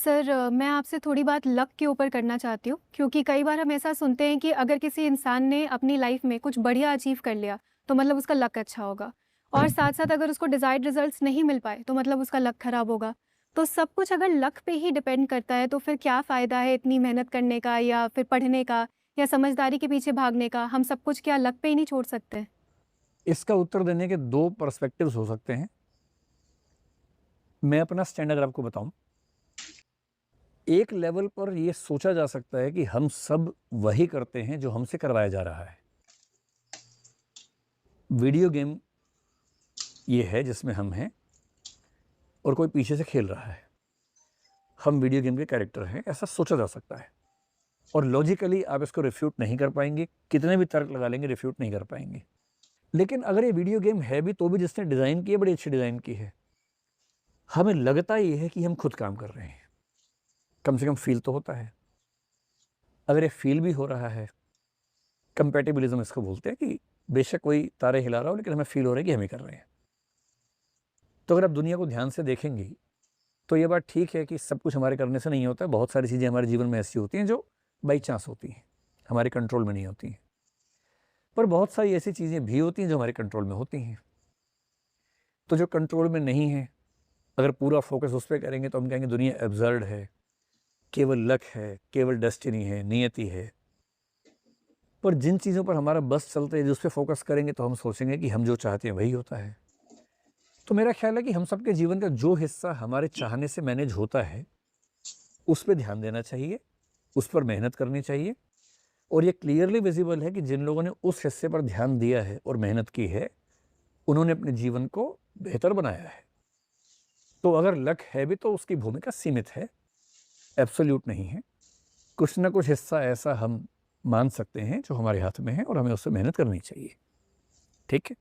Sir मैं आपसे थोड़ी बात लक के ऊपर करना चाहती हूँ क्योंकि कई बार हम ऐसा सुनते हैं कि अगर किसी इंसान ने अपनी लाइफ में कुछ बढ़िया अचीव कर लिया तो मतलब उसका लक अच्छा होगा और साथ साथ अगर उसको डिजायर्ड रिजल्ट्स नहीं मिल पाए तो मतलब उसका लक खराब होगा। तो सब कुछ अगर लक पे ही डिपेंड करता है तो फिर क्या फ़ायदा है इतनी मेहनत करने का या फिर पढ़ने का या समझदारी के पीछे भागने का? हम सब कुछ क्या लक पे ही नहीं छोड़ सकते? इसका उत्तर देने के दो पर्सपेक्टिव्स हो सकते हैं। मैं अपना स्टैंड अगर आपको बताऊं, एक लेवल पर यह सोचा जा सकता है कि हम सब वही करते हैं जो हमसे करवाया जा रहा है। वीडियो गेम ये है जिसमें हम हैं और कोई पीछे से खेल रहा है। हम वीडियो गेम के कैरेक्टर हैं, ऐसा सोचा जा सकता है। और लॉजिकली आप इसको रिफ्यूट नहीं कर पाएंगे, कितने भी तर्क लगा लेंगे रिफ्यूट नहीं कर पाएंगे। लेकिन अगर ये वीडियो गेम है भी तो भी जिसने डिज़ाइन की है बड़ी अच्छी डिज़ाइन की है। हमें लगता ये है कि हम खुद काम कर रहे हैं, कम से कम फील तो होता है। अगर ये फील भी हो रहा है, कंपेटिबिलिज्म इसको बोलते हैं कि बेशक कोई तारे हिला रहा हो लेकिन हमें फील हो रहा है कि हम ही कर रहे हैं। तो अगर आप दुनिया को ध्यान से देखेंगे तो ये बात ठीक है कि सब कुछ हमारे करने से नहीं होता है। बहुत सारी चीज़ें हमारे जीवन में ऐसी होती हैं जो बाई चांस होती हैं, हमारे कंट्रोल में नहीं होती हैं। पर बहुत सारी ऐसी चीज़ें भी होती हैं जो हमारे कंट्रोल में होती हैं। तो जो कंट्रोल में नहीं है, अगर पूरा फोकस उस पर करेंगे तो हम कहेंगे दुनिया एब्सर्ड है, केवल लक है, केवल डेस्टिनी है, नियति है। पर जिन चीज़ों पर हमारा बस चलते हैं, जिस पे फोकस करेंगे तो हम सोचेंगे कि हम जो चाहते हैं वही होता है। तो मेरा ख्याल है कि हम सबके जीवन का जो हिस्सा हमारे चाहने से मैनेज होता है उस पर ध्यान देना चाहिए, उस पर मेहनत करनी चाहिए। और ये क्लियरली विजिबल है कि जिन लोगों ने उस हिस्से पर ध्यान दिया है और मेहनत की है उन्होंने अपने जीवन को बेहतर बनाया है। तो अगर लक है भी तो उसकी भूमिका सीमित है, एब्सोल्यूट नहीं है। कुछ ना कुछ हिस्सा ऐसा हम मान सकते हैं जो हमारे हाथ में है और हमें उससे मेहनत करनी चाहिए। ठीक है।